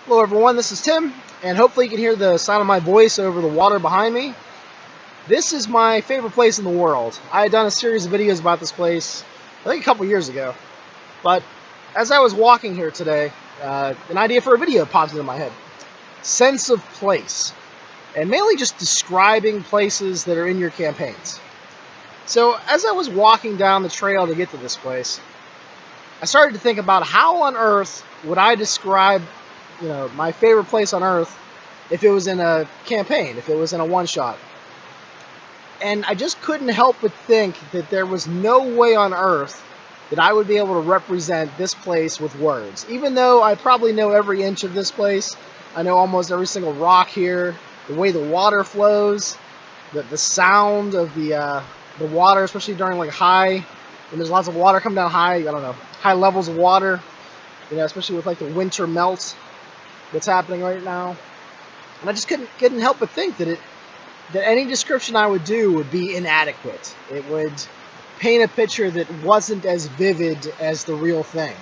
Hello everyone, this is Tim, and hopefully you can hear the sound of my voice over the water behind me. This is my favorite place in the world. I had done a series of videos about this place, I think a couple years ago, but as I was walking here today, an idea for a video popped into my head. Sense of place, and mainly just describing places that are in your campaigns. So as I was walking down the trail to get to this place, I started to think about how on earth would I describe my favorite place on earth if it was in a campaign, if it was in a one-shot. And I just couldn't help but think that there was no way on earth that I would be able to represent this place with words. Even though I probably know every inch of this place, I know almost every single rock here, the way the water flows, the sound of the water, especially during like high, when there's lots of water coming down high levels of water, especially with like the winter melt that's happening right now. And I just couldn't help but think that any description I would do would be inadequate. It would paint a picture that wasn't as vivid as the real thing.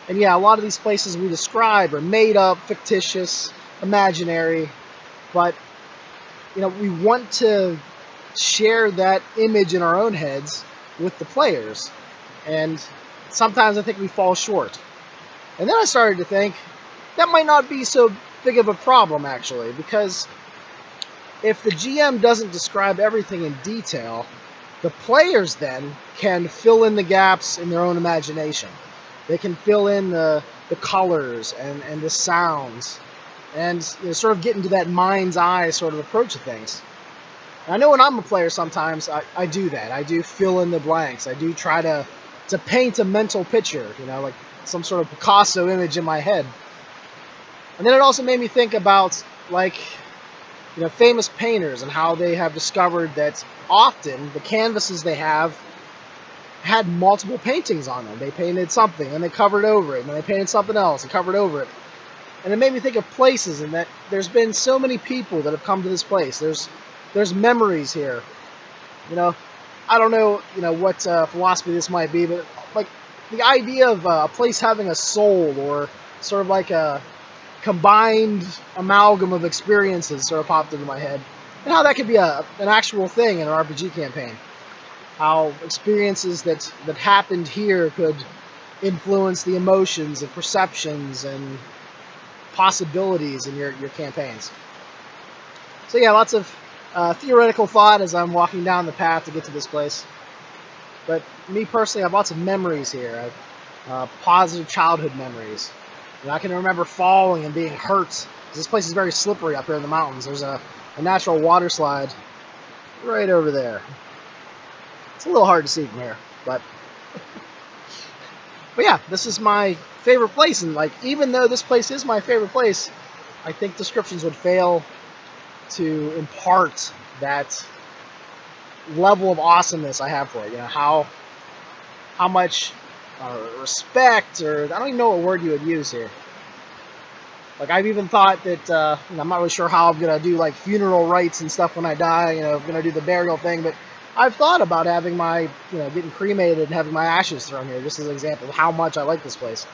And yeah, a lot of these places we describe are made up, fictitious, imaginary, but we want to share that image in our own heads with the players, and sometimes I think we fall short. And then I started to think that might not be so big of a problem, actually, because if the GM doesn't describe everything in detail, the players then can fill in the gaps in their own imagination. They can fill in the colors and the sounds, and sort of get into that mind's eye sort of approach to things. And I know when I'm a player sometimes I do that. I do fill in the blanks. I do try to paint a mental picture, like some sort of Picasso image in my head. And then it also made me think about famous painters and how they have discovered that often the canvases they have had multiple paintings on them. They painted something and they covered over it, and then they painted something else and covered over it. And it made me think of places, and that there's been so many people that have come to this place. There's memories here. I don't know, what philosophy this might be, but like the idea of a place having a soul, or sort of like a combined amalgam of experiences, sort of popped into my head, and how that could be an actual thing in an RPG campaign. How experiences that happened here could influence the emotions and perceptions and possibilities in your campaigns. So yeah, lots of theoretical thought as I'm walking down the path to get to this place. But me personally, I have lots of memories here. I have positive childhood memories. I can remember falling and being hurt. This place is very slippery up here in the mountains. There's a natural water slide right over there. It's a little hard to see from here, but yeah, this is my favorite place, and even though this place is my favorite place, I think descriptions would fail to impart that level of awesomeness I have for it. How much respect, or I don't even know what word you would use here. I've even thought that I'm not really sure how I'm gonna do funeral rites and stuff when I die. I'm gonna do the burial thing, but I've thought about having my getting cremated and having my ashes thrown here, just as an example of how much I like this place.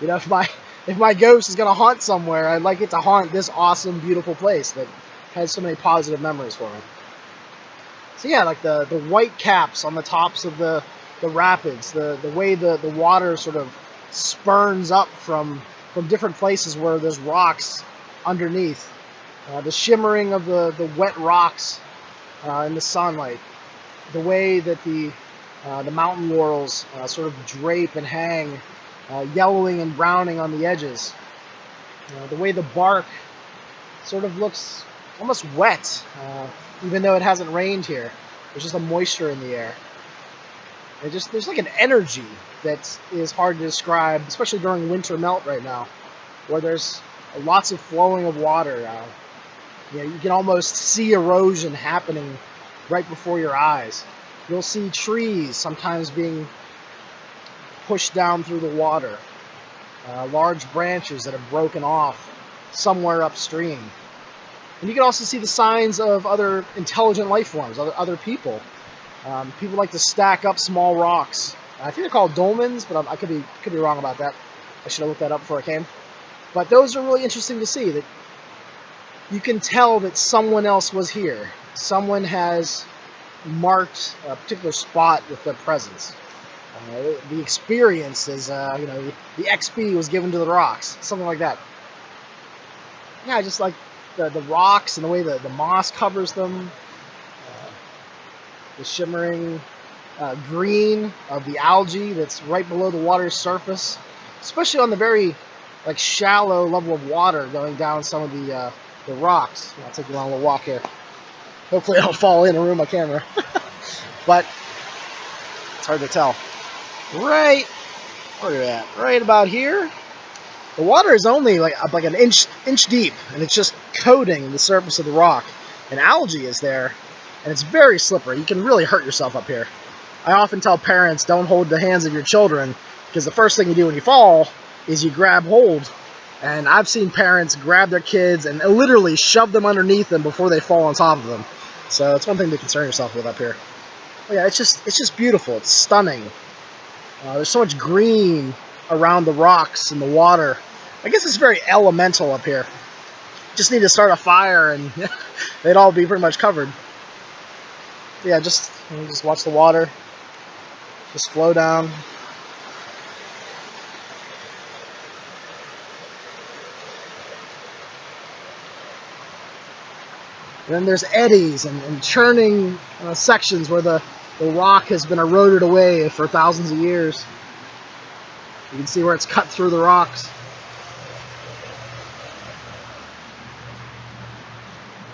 If my ghost is gonna haunt somewhere, I'd like it to haunt this awesome, beautiful place that has so many positive memories for me. So yeah, the white caps on the tops of the rapids, the way the water sort of spurns up from different places where there's rocks underneath, the shimmering of the wet rocks in the sunlight, the way that the mountain laurels sort of drape and hang, yellowing and browning on the edges, the way the bark sort of looks almost wet, even though it hasn't rained here. There's just a moisture in the air. There's like an energy that is hard to describe, especially during winter melt right now, where there's lots of flowing of water. You can almost see erosion happening right before your eyes. You'll see trees sometimes being pushed down through the water, large branches that have broken off somewhere upstream. And you can also see the signs of other intelligent life forms, other people. People like to stack up small rocks. I think they're called dolmens, but I could be wrong about that. I should have looked that up before I came. But those are really interesting to see, that you can tell that someone else was here. Someone has marked a particular spot with their presence. The experience is, the XP was given to the rocks, something like that. Yeah, I just like the rocks and the way the moss covers them, the shimmering green of the algae that's right below the water's surface, especially on the very shallow level of water going down some of the rocks. I'll take you on a little walk here. Hopefully I don't fall in and ruin my camera. But it's hard to tell. Right, where are you at? Right about here. The water is only like an inch deep, and it's just coating the surface of the rock. And algae is there, and it's very slippery. You can really hurt yourself up here. I often tell parents, don't hold the hands of your children, because the first thing you do when you fall is you grab hold. And I've seen parents grab their kids and literally shove them underneath them before they fall on top of them. So it's one thing to concern yourself with up here. But yeah, it's just beautiful. It's stunning. There's so much green around the rocks and the water. I guess it's very elemental up here. Just need to start a fire and they'd all be pretty much covered. But yeah, just watch the water just flow down. And then there's eddies and churning sections where the rock has been eroded away for thousands of years. You can see where it's cut through the rocks.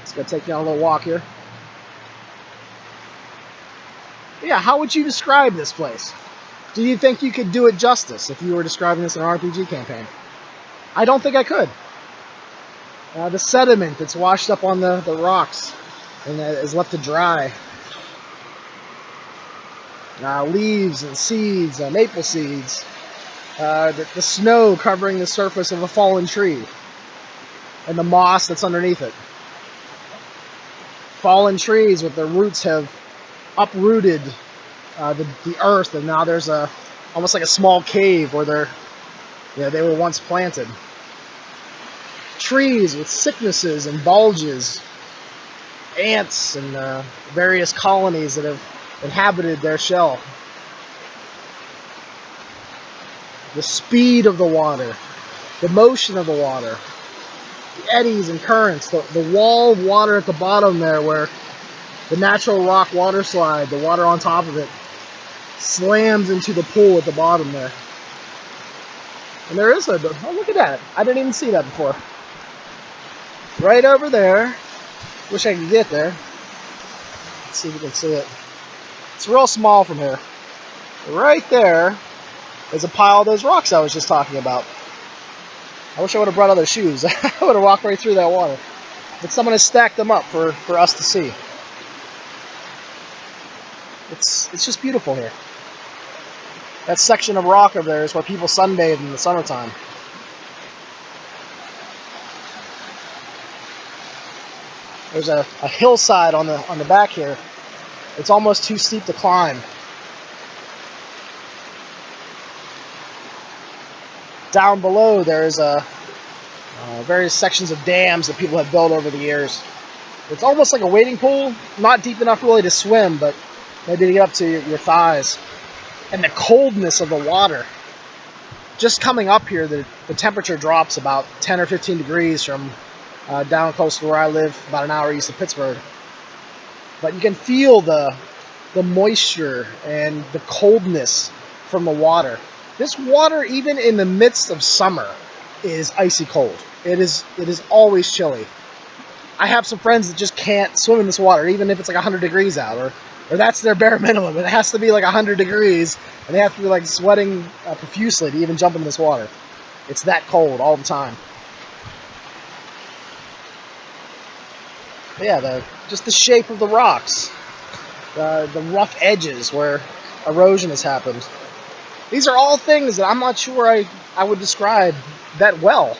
Just gonna take you on a little walk here. But yeah, how would you describe this place? Do you think you could do it justice if you were describing this in an RPG campaign? I don't think I could. The sediment that's washed up on the rocks and is left to dry. Leaves and seeds, maple seeds. The snow covering the surface of a fallen tree. And the moss that's underneath it. Fallen trees with their roots have uprooted the earth, and now there's almost like a small cave where they were once planted. Trees with sicknesses and bulges, ants and various colonies that have inhabited their shell. The speed of the water, the motion of the water, the eddies and currents, the wall of water at the bottom there where the natural rock water slide, the water on top of it, slams into the pool at the bottom there. And there is oh, look at that. I didn't even see that before. Right over there. Wish I could get there. Let's see if we can see it. It's real small from here. Right there is a pile of those rocks I was just talking about. I wish I would have brought other shoes. I would have walked right through that water. But someone has stacked them up for us to see. It's just beautiful here. That section of rock over there is where people sunbathe in the summertime. There's a hillside on the back here. It's almost too steep to climb. Down below there's various sections of dams that people have built over the years. It's almost like a wading pool, not deep enough really to swim, but maybe to get up to your thighs. And the coldness of the water. Just coming up here, the temperature drops about 10 or 15 degrees from down close to where I live, about an hour east of Pittsburgh. But you can feel the moisture and the coldness from the water. This water, even in the midst of summer, is icy cold. It is always chilly. I have some friends that just can't swim in this water, even if it's like 100 degrees out, or that's their bare minimum. It has to be like 100 degrees, and they have to be like sweating profusely to even jump in this water. It's that cold all the time. But yeah, just the shape of the rocks, the rough edges where erosion has happened. These are all things that I'm not sure I would describe that well.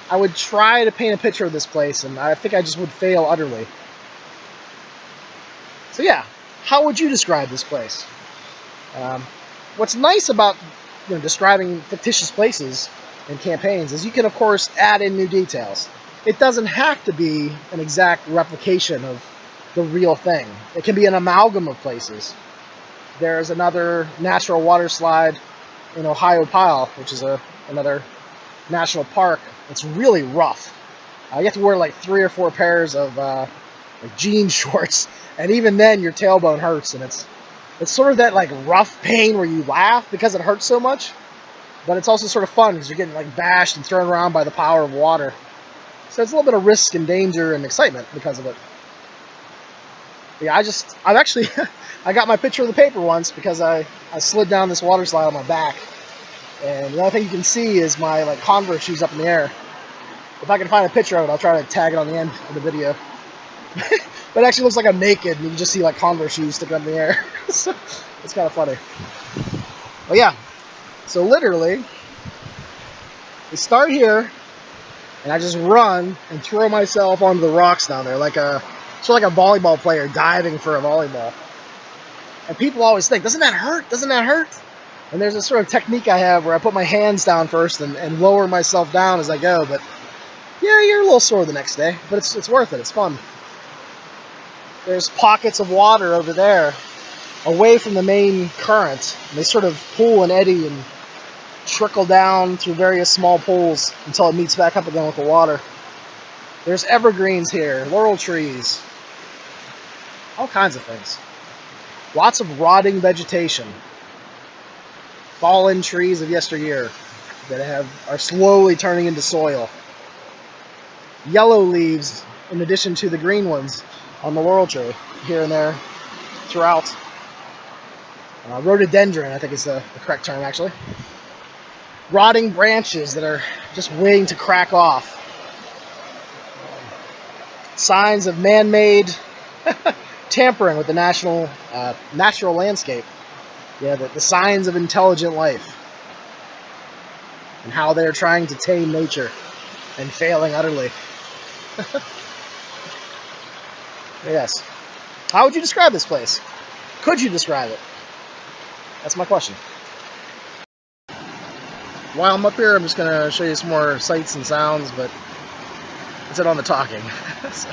I would try to paint a picture of this place, and I think I just would fail utterly. So yeah, how would you describe this place? What's nice about describing fictitious places in campaigns is you can, of course, add in new details. It doesn't have to be an exact replication of the real thing. It can be an amalgam of places. There's another natural water slide in Ohio Pile, which is another national park. It's really rough. You have to wear like 3 or 4 pairs of like jean shorts, and even then your tailbone hurts, and it's sort of that like rough pain where you laugh because it hurts so much, but it's also sort of fun because you're getting like bashed and thrown around by the power of water. So it's a little bit of risk and danger and excitement because of it. But yeah, I've actually I got my picture of the paper once because I slid down this water slide on my back, and the only thing you can see is my like Converse shoes up in the air. If I can find a picture of it, I'll try to tag it on the end of the video. But it actually looks like I'm naked, and you can just see like Converse shoes sticking up in the air. So it's kind of funny. But yeah, so literally, we start here, and I just run and throw myself onto the rocks down there, like sort of like a volleyball player diving for a volleyball. And people always think, doesn't that hurt? Doesn't that hurt? And there's a sort of technique I have where I put my hands down first and lower myself down as I go. But yeah, you're a little sore the next day, but it's worth it. It's fun. There's pockets of water over there away from the main current. And they sort of pool and eddy and trickle down through various small pools until it meets back up again with the water. There's evergreens here, laurel trees, all kinds of things. Lots of rotting vegetation. Fallen trees of yesteryear that are slowly turning into soil. Yellow leaves in addition to the green ones on the laurel tree here and there throughout. Rhododendron, I think is the correct term actually. Rotting branches that are just waiting to crack off. Signs of man-made tampering with the natural landscape. Yeah, the signs of intelligent life. And how they're trying to tame nature and failing utterly. Yes. How would you describe this place? Could you describe it? That's my question. While I'm up here, I'm just going to show you some more sights and sounds, but it's it on the talking. So.